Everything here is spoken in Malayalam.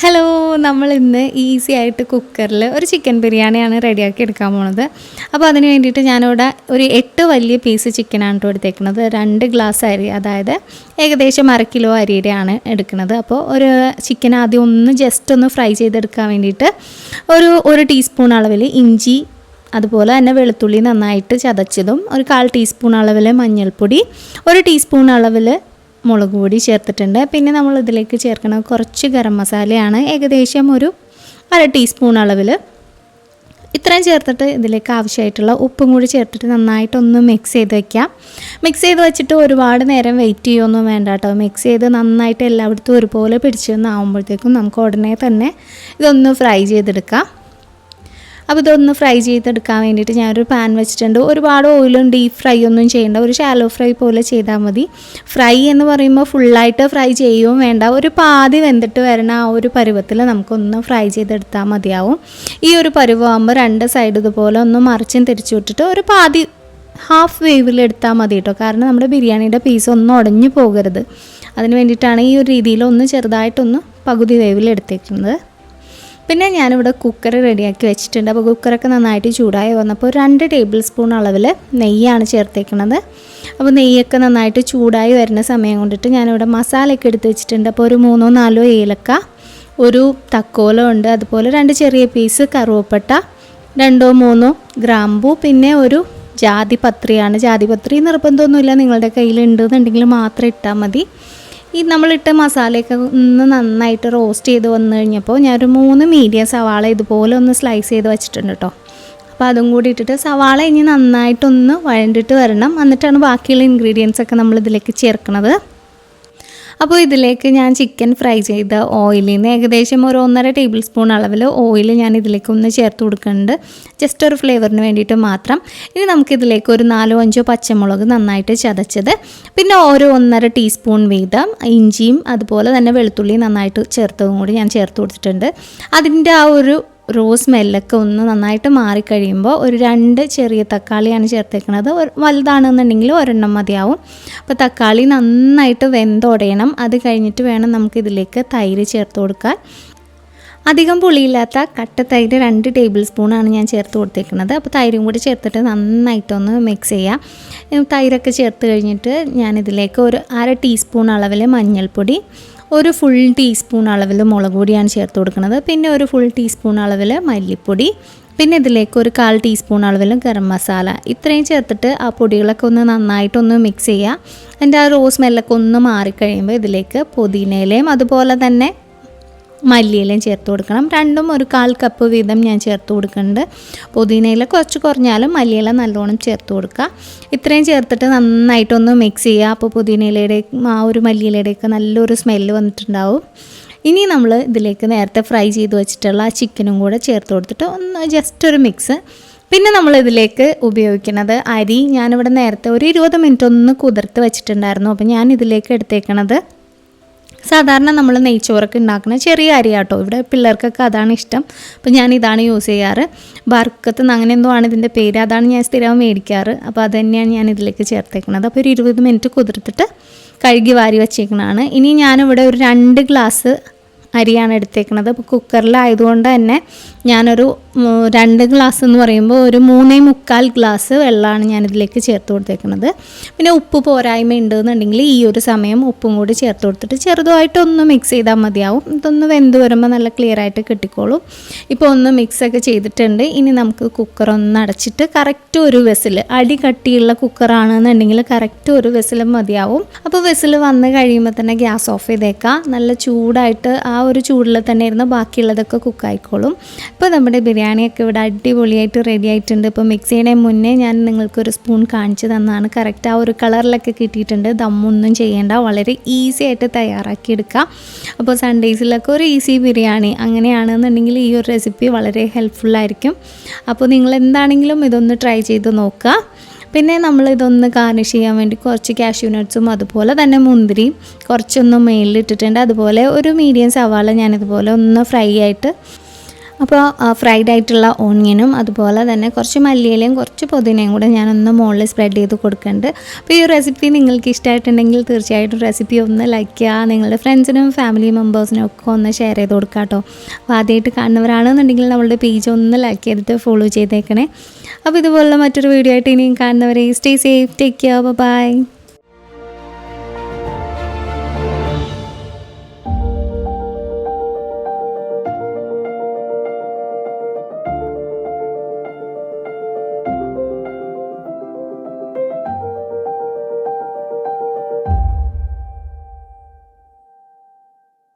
ഹലോ, നമ്മൾ ഇന്ന് ഈസി ആയിട്ട് കുക്കറിൽ ഒരു ചിക്കൻ ബിരിയാണിയാണ് റെഡിയാക്കി എടുക്കാൻ പോണത്. അപ്പോൾ അതിന് വേണ്ടിയിട്ട് ഞാനിവിടെ ഒരു 8 വലിയ പീസ് ചിക്കനാണ് കേട്ടോ എടുത്തേക്കുന്നത്. 2 ഗ്ലാസ് അരി, അതായത് ഏകദേശം 1/2 കിലോ അരിയുടെയാണ് എടുക്കുന്നത്. അപ്പോൾ ഒരു ചിക്കൻ ആദ്യം ജസ്റ്റ് ഒന്ന് ഫ്രൈ ചെയ്തെടുക്കാൻ വേണ്ടിയിട്ട് ഒരു ടീസ്പൂൺ അളവിൽ ഇഞ്ചി, അതുപോലെ തന്നെ വെളുത്തുള്ളി നന്നായിട്ട് ചതച്ചതും, ഒരു 1/4 ടീസ്പൂൺ അളവിൽ മഞ്ഞൾപ്പൊടി, 1 ടീസ്പൂൺ അളവിൽ മുളക് പൊടി ചേർത്തിട്ടുണ്ട്. പിന്നെ നമ്മൾ ഇതിലേക്ക് ചേർക്കുന്നത് കുറച്ച് ഗരം മസാലയാണ്, ഏകദേശം ഒരു 1/2 ടീസ്പൂൺ അളവിൽ. ഇത്രയും ചേർത്തിട്ട് ഇതിലേക്ക് ആവശ്യമായിട്ടുള്ള ഉപ്പും കൂടി ചേർത്തിട്ട് നന്നായിട്ടൊന്ന് മിക്സ് ചെയ്ത് വയ്ക്കാം. മിക്സ് ചെയ്ത് വെച്ചിട്ട് ഒരുപാട് നേരം വെയിറ്റ് ചെയ്യുമൊന്നും വേണ്ട കേട്ടോ. മിക്സ് ചെയ്ത് നന്നായിട്ട് എല്ലായിടത്തും ഒരുപോലെ പിടിച്ചൊന്നാകുമ്പോഴത്തേക്കും നമുക്ക് ഉടനെ തന്നെ ഇതൊന്ന് ഫ്രൈ ചെയ്തെടുക്കാം. അപ്പോൾ ഇതൊന്ന് ഫ്രൈ ചെയ്തെടുക്കാൻ വേണ്ടിയിട്ട് ഞാനൊരു പാൻ വെച്ചിട്ടുണ്ട്. ഒരുപാട് ഓയിലും ഡീപ്പ് ഫ്രൈ ഒന്നും ചെയ്യേണ്ട, ഒരു ഷാലോ ഫ്രൈ പോലെ ചെയ്താൽ മതി. ഫ്രൈ എന്ന് പറയുമ്പോൾ ഫുള്ളായിട്ട് ഫ്രൈ ചെയ്യുകയും വേണ്ട, ഒരു പാതി വെന്തിട്ട് വരണ ആ ഒരു പരുവത്തിൽ നമുക്കൊന്ന് ഫ്രൈ ചെയ്തെടുത്താൽ മതിയാവും. ഈ ഒരു പരുവമാകുമ്പോൾ 2 സൈഡ് ഇതുപോലെ ഒന്ന് മറിച്ചും തിരിച്ചു വിട്ടിട്ട് ഒരു പാതി ഹാഫ് വേവിലെടുത്താൽ മതി കേട്ടോ. കാരണം നമ്മുടെ ബിരിയാണിയുടെ പീസ് ഒന്നും ഉടഞ്ഞു പോകരുത്. അതിന് വേണ്ടിയിട്ടാണ് ഈ ഒരു രീതിയിൽ ഒന്ന് ചെറുതായിട്ടൊന്ന് പകുതി വേവിലെടുത്തേക്കുന്നത്. പിന്നെ ഞാനിവിടെ കുക്കർ റെഡിയാക്കി വെച്ചിട്ടുണ്ട്. അപ്പോൾ കുക്കറൊക്കെ നന്നായിട്ട് ചൂടായി വന്നപ്പോൾ 2 ടേബിൾ സ്പൂൺ അളവിൽ നെയ്യാണ് ചേർത്തേക്കുന്നത്. അപ്പോൾ നെയ്യൊക്കെ നന്നായിട്ട് ചൂടായി വരുന്ന സമയം കൊണ്ടിട്ട് ഞാനിവിടെ മസാലയൊക്കെ എടുത്ത് വെച്ചിട്ടുണ്ട്. അപ്പോൾ ഒരു 3-4 ഏലക്ക, ഒരു തക്കോലം ഉണ്ട്, അതുപോലെ 2 ചെറിയ പീസ് കറുവപ്പട്ട, 2-3 ഗ്രാമ്പൂ, പിന്നെ ഒരു ജാതിപത്രിയാണ്. ജാതിപത്രി നിർബന്ധമൊന്നുമില്ല, നിങ്ങളുടെ കയ്യിലുണ്ടെന്നുണ്ടെങ്കിൽ മാത്രം ഇട്ടാൽ മതി. ഈ നമ്മളിട്ട മസാലയൊക്കെ ഒന്ന് നന്നായിട്ട് റോസ്റ്റ് ചെയ്ത് വന്നു കഴിഞ്ഞപ്പോൾ ഞാനൊരു 3 മീഡിയം സവാള ഇതുപോലെ ഒന്ന് സ്ലൈസ് ചെയ്ത് വെച്ചിട്ടുണ്ട് കേട്ടോ. അപ്പോൾ അതും കൂടി ഇട്ടിട്ട് സവാള ഇനി നന്നായിട്ടൊന്ന് വഴണ്ടിട്ട് വരണം. എന്നിട്ടാണ് ബാക്കിയുള്ള ഇൻഗ്രീഡിയൻസ് ഒക്കെ നമ്മൾ ഇതിലേക്ക് ചേർക്കുന്നത്. അപ്പോൾ ഇതിലേക്ക് ഞാൻ ചിക്കൻ ഫ്രൈ ചെയ്ത ഓയിലിൽ നിന്ന് ഏകദേശം ഒരു 1.5 ടേബിൾ സ്പൂൺ അളവിൽ ഓയിൽ ഞാൻ ഇതിലേക്ക് ഒന്ന് ചേർത്ത് കൊടുക്കുന്നുണ്ട്, ജസ്റ്റ് ഒരു ഫ്ലേവറിന് വേണ്ടിയിട്ട് മാത്രം. ഇനി നമുക്കിതിലേക്ക് ഒരു 4-5 പച്ചമുളക് നന്നായിട്ട് ചതച്ചത്, പിന്നെ ഒരു 1.5 ടീസ്പൂൺ വീതം ഇഞ്ചിയും അതുപോലെ തന്നെ വെളുത്തുള്ളിയും നന്നായിട്ട് ചേർത്തതും കൂടി ഞാൻ ചേർത്ത് കൊടുത്തിട്ടുണ്ട്. അതിൻ്റെ ആ ഒരു സ്മെല്ലൊക്കെ ഒന്ന് നന്നായിട്ട് മാറിക്കഴിയുമ്പോൾ ഒരു 2 ചെറിയ തക്കാളിയാണ് ചേർത്തേക്കുന്നത്. വലുതാണെന്നുണ്ടെങ്കിൽ 1 മതിയാവും. അപ്പോൾ തക്കാളി നന്നായിട്ട് വെന്തുടയണം. അത് കഴിഞ്ഞിട്ട് വേണം നമുക്കിതിലേക്ക് തൈര് ചേർത്ത് കൊടുക്കാൻ. അധികം പുളിയില്ലാത്ത കട്ട തൈര് 2 ടേബിൾ സ്പൂണാണ് ഞാൻ ചേർത്ത് കൊടുത്തേക്കുന്നത്. അപ്പോൾ തൈരും കൂടി ചേർത്തിട്ട് നന്നായിട്ടൊന്ന് മിക്സ് ചെയ്യാം. തൈരൊക്കെ ചേർത്ത് കഴിഞ്ഞിട്ട് ഞാനിതിലേക്ക് ഒരു 1/2 ടീസ്പൂൺ അളവിൽ മഞ്ഞൾപ്പൊടി, ഒരു ഫുൾ ടീസ്പൂൺ അളവിൽ മുളക് പൊടിയാണ് ചേർത്ത് കൊടുക്കുന്നത്, പിന്നെ ഒരു ഫുൾ ടീസ്പൂൺ അളവിൽ മല്ലിപ്പൊടി, പിന്നെ ഇതിലേക്ക് ഒരു 1/4 ടീസ്പൂൺ അളവിൽ ഗരം മസാല. ഇത്രയും ചേർത്തിട്ട് ആ പൊടികളൊക്കെ ഒന്ന് നന്നായിട്ടൊന്ന് മിക്സ് ചെയ്യുക. അതിൻ്റെ ആ സ്മെല്ലൊക്കെ ഒന്ന് മാറിക്കഴിയുമ്പോൾ ഇതിലേക്ക് പുതിനയിലയും അതുപോലെ തന്നെ മല്ലിയിലയും ചേർത്ത് കൊടുക്കണം. രണ്ടും ഒരു 1/4 കപ്പ് വീതം ഞാൻ ചേർത്ത് കൊടുക്കുന്നുണ്ട്. പുതിനയില കുറച്ച് കുറഞ്ഞാലും മല്ലിയില നല്ലോണം ചേർത്ത് കൊടുക്കുക. ഇത്രയും ചേർത്തിട്ട് നന്നായിട്ടൊന്ന് മിക്സ് ചെയ്യുക. അപ്പോൾ പുതിനയിലയുടെ ആ ഒരു മല്ലിയിലയുടെയൊക്കെ നല്ലൊരു സ്മെല്ല് വന്നിട്ടുണ്ടാവും. ഇനി നമ്മൾ ഇതിലേക്ക് നേരത്തെ ഫ്രൈ ചെയ്ത് വെച്ചിട്ടുള്ള ആ ചിക്കനും കൂടെ ചേർത്ത് കൊടുത്തിട്ട് ഒന്ന് ജസ്റ്റ് ഒരു മിക്സ്. പിന്നെ നമ്മൾ ഇതിലേക്ക് ഉപയോഗിക്കുന്നത് അരി ഞാനിവിടെ നേരത്തെ ഒരു 20 മിനിറ്റ് ഒന്ന് കുതിർത്ത് വെച്ചിട്ടുണ്ടായിരുന്നു. അപ്പോൾ ഞാൻ ഇതിലേക്ക് എടുത്തേക്കണത് സാധാരണ നമ്മൾ നെയ്ച്ചോറൊക്കെ ഉണ്ടാക്കുന്ന ചെറിയ അരി കേട്ടോ. ഇവിടെ പിള്ളേർക്കൊക്കെ അതാണ് ഇഷ്ടം. അപ്പോൾ ഞാൻ ഇതാണ് യൂസ് ചെയ്യാറ്. ബർക്കത്ത് അങ്ങനെ എന്തോ ആണ് ഇതിൻ്റെ പേര്, അതാണ് ഞാൻ സ്ഥിരം മേടിക്കാറ്. അപ്പോൾ അത് തന്നെയാണ് ഞാൻ ഇതിലേക്ക് ചേർത്തേക്കുന്നത്. അപ്പോൾ ഒരു 20 മിനിറ്റ് കുതിർത്തിട്ട് കഴുകി വാരി വെച്ചേക്കണതാണ്. ഇനി ഞാനിവിടെ ഒരു 2 ഗ്ലാസ് അരിയാണ് എടുത്തേക്കുന്നത്. അപ്പോൾ കുക്കറിലായതുകൊണ്ട് തന്നെ ഞാനൊരു 2 ഗ്ലാസ് എന്ന് പറയുമ്പോൾ ഒരു 3.25 ഗ്ലാസ് വെള്ളമാണ് ഞാനിതിലേക്ക് ചേർത്ത് കൊടുത്തേക്കുന്നത്. പിന്നെ ഉപ്പ് പോരായ്മ ഉണ്ടെന്നുണ്ടെങ്കിൽ ഈ ഒരു സമയം ഉപ്പും കൂടി ചേർത്ത് കൊടുത്തിട്ട് ചെറുതായിട്ടൊന്ന് മിക്സ് ചെയ്താൽ മതിയാവും. ഇതൊന്ന് വെന്ത് വരുമ്പോൾ നല്ല ക്ലിയർ ആയിട്ട് കിട്ടിക്കോളും. ഇപ്പോൾ ഒന്ന് മിക്സൊക്കെ ചെയ്തിട്ടുണ്ട്. ഇനി നമുക്ക് കുക്കർ ഒന്ന് അടച്ചിട്ട് കറക്റ്റ് ഒരു വിസിൽ, അടി കട്ടിയുള്ള കുക്കറാണെന്നുണ്ടെങ്കിൽ കറക്റ്റ് ഒരു വിസിൽ മതിയാവും. അപ്പോൾ വിസിൽ വന്ന് കഴിയുമ്പോൾ തന്നെ ഗ്യാസ് ഓഫ് ചെയ്തേക്കാം. നല്ല ചൂടായിട്ട് ആ ഒരു ചൂടിൽ തന്നെ ഇരുന്ന് ബാക്കിയുള്ളതൊക്കെ കുക്കായിക്കോളും. ഇപ്പോൾ നമ്മുടെ ബിരിയാണിയൊക്കെ ഇവിടെ അടിപൊളിയായിട്ട് റെഡി ആയിട്ടുണ്ട്. ഇപ്പോൾ മിക്സ് ചെയ്യണേ മുന്നേ ഞാൻ നിങ്ങൾക്കൊരു സ്പൂൺ കാണിച്ചു തന്നതാണ്. കറക്റ്റ് ആ ഒരു കളറിലൊക്കെ കിട്ടിയിട്ടുണ്ട്. ദമ്മൊന്നും ചെയ്യേണ്ട, വളരെ ഈസി ആയിട്ട് തയ്യാറാക്കിയെടുക്കാം. അപ്പോൾ സൺഡേസിലൊക്കെ ഒരു ഈസി ബിരിയാണി അങ്ങനെയാണെന്നുണ്ടെങ്കിൽ ഈ ഒരു റെസിപ്പി വളരെ ഹെൽപ്ഫുള്ളായിരിക്കും. അപ്പോൾ നിങ്ങൾ എന്താണെങ്കിലും ഇതൊന്ന് ട്രൈ ചെയ്ത് നോക്കുക. പിന്നെ നമ്മളിതൊന്ന് ഗാർണിഷ് ചെയ്യാൻ വേണ്ടി കുറച്ച് കാഷ്യൂ നട്ട്സും അതുപോലെ തന്നെ മുന്തിരിയും കുറച്ചൊന്ന് മേലിലിട്ടിട്ടുണ്ട്. അതുപോലെ ഒരു മീഡിയം സവാള ഞാനിതുപോലെ ഒന്ന് ഫ്രൈ ആയിട്ട് അപ്പോൾ ഫ്രൈഡ് ആയിട്ടുള്ള ഓണിയനും അതുപോലെ തന്നെ കുറച്ച് മല്ലിയിലയും കുറച്ച് പുതിനയും കൂടെ ഞാനൊന്ന് മുകളിൽ സ്പ്രെഡ് ചെയ്ത് കൊടുക്കുന്നുണ്ട്. അപ്പോൾ ഈ റെസിപ്പി നിങ്ങൾക്ക് ഇഷ്ടമായിട്ടുണ്ടെങ്കിൽ തീർച്ചയായിട്ടും റെസിപ്പി ഒന്ന് ലൈക്ക് ചെയ്യുക, നിങ്ങളുടെ ഫ്രണ്ട്സിനും ഫാമിലി മെമ്പേഴ്സിനും ഒക്കെ ഒന്ന് ഷെയർ ചെയ്ത് കൊടുക്കുക കേട്ടോ. അപ്പോൾ ആദ്യമായിട്ട് കാണുന്നവരാണെന്നുണ്ടെങ്കിൽ നമ്മളുടെ പേജ് ഒന്ന് ലൈക്ക് ചെയ്തിട്ട് ഫോളോ ചെയ്തേക്കണേ. അപ്പോൾ ഇതുപോലുള്ള മറ്റൊരു വീഡിയോ ആയിട്ട് ഇനിയും കാണുന്നവരെ stay safe, take care, by.